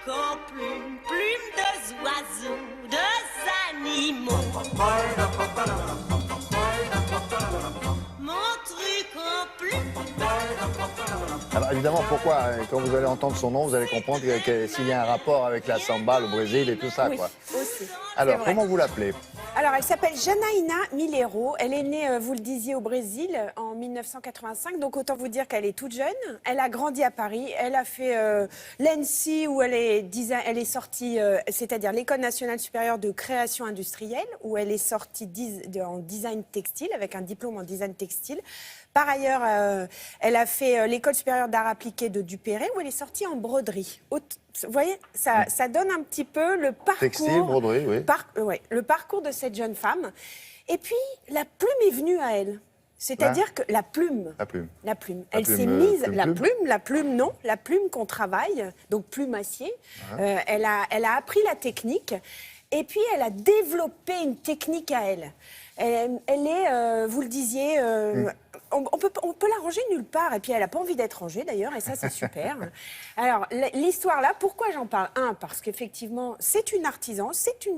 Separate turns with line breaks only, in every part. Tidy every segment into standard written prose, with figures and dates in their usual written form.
en plume, plume de oiseaux, de animaux. Mon truc en plume.
Alors évidemment, pourquoi quand vous allez entendre son nom, vous allez comprendre s'il y a un rapport avec la samba, le Brésil et tout ça,
Oui,
quoi.
aussi.
Alors, comment vous l'appelez?
Alors, elle s'appelle Janaína Milheiro. Elle est née, vous le disiez, au Brésil en 1985. Donc, autant vous dire qu'elle est toute jeune. Elle a grandi à Paris. Elle a fait l'ENSI, où elle est sortie, c'est-à-dire l'École nationale supérieure de création industrielle, où elle est sortie en design textile, avec un diplôme en design textile. Par ailleurs, elle a fait l'École supérieure d'art appliqué de Duperré, où elle est sortie en broderie. Vous voyez, ça donne un petit peu le parcours...
Textile, broderie, oui.
Ouais, le parcours de cette jeune femme. Et puis, la plume est venue à elle. C'est-à-dire que la plume. Elle s'est mise... La plume qu'on travaille, donc plume acier. Elle a appris la technique. Et puis, elle a développé une technique à elle. Elle est, vous le disiez... On peut la ranger nulle part, et puis elle n'a pas envie d'être rangée d'ailleurs, et ça c'est super. Alors l'histoire là, pourquoi j'en parle? Parce qu'effectivement c'est une artisan, c'est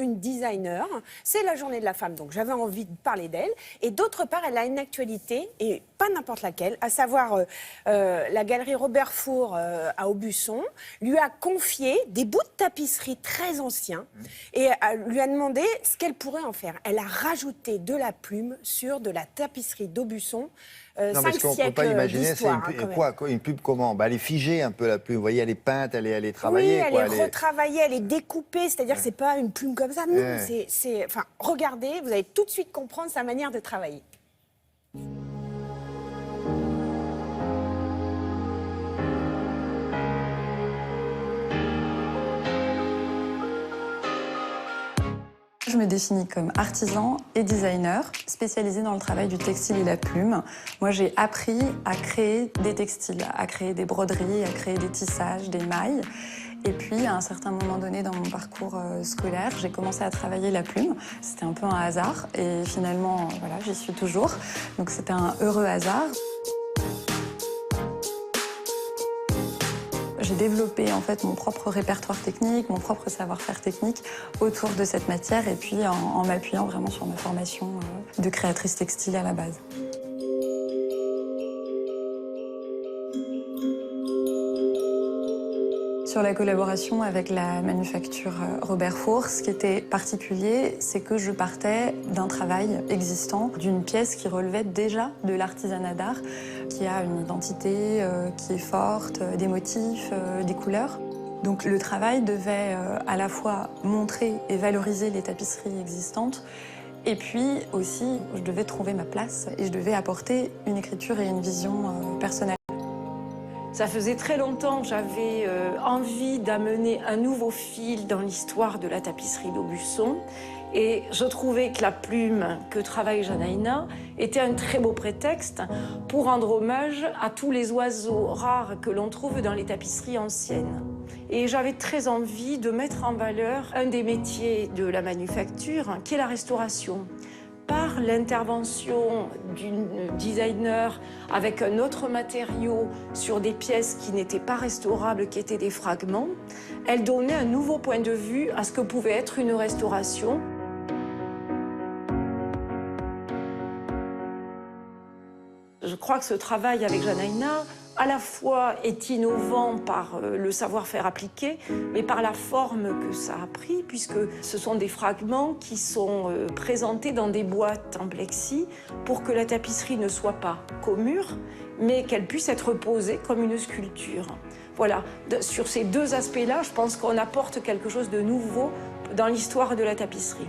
une designer, c'est la journée de la femme, donc j'avais envie de parler d'elle. Et d'autre part, elle a une actualité, et pas n'importe laquelle, à savoir la galerie Robert Four à Aubusson lui a confié des bouts de tapisserie très anciens, et lui a demandé ce qu'elle pourrait en faire. Elle a rajouté de la plume sur de la tapisserie d'Aubusson.
Non, mais ce qu'on ne peut pas imaginer, c'est une pub comment? Elle est figée un peu, la plume. Vous voyez, elle est peinte, elle est travaillée.
Oui, elle est retravaillée, elle est découpée. C'est-à-dire que ce n'est pas une plume comme ça. Non, enfin, regardez, vous allez tout de suite comprendre sa manière de travailler.
Je me définis comme artisan et designer, spécialisée dans le travail du textile et la plume. Moi, j'ai appris à créer des textiles, à créer des broderies, à créer des tissages, des mailles. Et puis, à un certain moment donné dans mon parcours scolaire, j'ai commencé à travailler la plume. C'était un peu un hasard et finalement, voilà, j'y suis toujours. Donc c'était un heureux hasard. J'ai développé en fait mon propre répertoire technique, mon propre savoir-faire technique autour de cette matière et puis en m'appuyant vraiment sur ma formation de créatrice textile à la base. Sur la collaboration avec la manufacture Robert Four, ce qui était particulier, c'est que je partais d'un travail existant, d'une pièce qui relevait déjà de l'artisanat d'art, qui a une identité qui est forte, des motifs, des couleurs. Donc le travail devait à la fois montrer et valoriser les tapisseries existantes, et puis aussi, je devais trouver ma place et je devais apporter une écriture et une vision personnelle.
Ça faisait très longtemps que j'avais envie d'amener un nouveau fil dans l'histoire de la tapisserie d'Aubusson. Et je trouvais que la plume que travaille Janaína était un très beau prétexte pour rendre hommage à tous les oiseaux rares que l'on trouve dans les tapisseries anciennes. Et j'avais très envie de mettre en valeur un des métiers de la manufacture, qui est la restauration. Par l'intervention d'une designer avec un autre matériau sur des pièces qui n'étaient pas restaurables, qui étaient des fragments, elle donnait un nouveau point de vue à ce que pouvait être une restauration. Je crois que ce travail avec Janaína, à la fois est innovant par le savoir-faire appliqué, mais par la forme que ça a pris, puisque ce sont des fragments qui sont présentés dans des boîtes en plexi pour que la tapisserie ne soit pas qu'au mur, mais qu'elle puisse être posée comme une sculpture. Voilà, sur ces deux aspects-là, je pense qu'on apporte quelque chose de nouveau dans l'histoire de la tapisserie.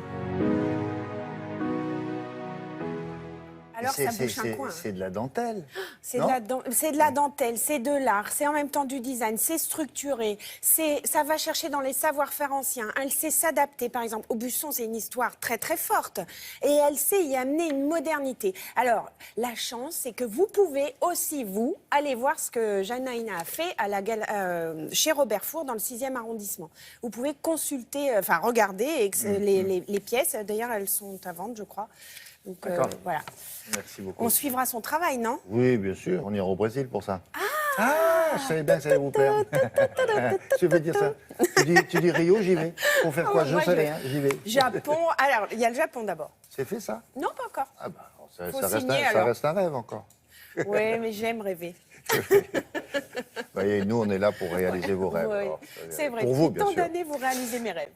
Alors, ça bouche un coin.
C'est de la dentelle.
C'est de la dentelle, c'est de l'art, c'est en même temps du design, c'est structuré, ça va chercher dans les savoir-faire anciens. Elle sait s'adapter, par exemple. Aubusson, c'est une histoire très très forte et elle sait y amener une modernité. Alors, la chance, c'est que vous pouvez aussi, vous, aller voir ce que Janaína a fait chez Robert Four dans le 6e arrondissement. Vous pouvez consulter, enfin regarder les pièces. D'ailleurs, elles sont à vendre, je crois. Donc voilà.
Merci beaucoup.
On suivra son travail, non?
Oui, bien sûr. On ira au Brésil pour ça.
Ah,
Ah, je savais bien que ça allait vous plaire. Tu veux dire ça? Tu dis Rio, j'y vais. Pour faire quoi? Je ne sais rien, j'y vais.
Japon, alors, il y a le Japon d'abord.
C'est fait ça?
Non, pas encore.
Ah bah, ça
Signer,
reste un rêve encore.
Oui, mais j'aime rêver.
Vous voyez, nous, on est là pour réaliser vos rêves.
Oui,
Alors,
c'est vrai.
Pour vous,
Depuis
bien
tant
sûr.
d'années, vous réalisez mes rêves.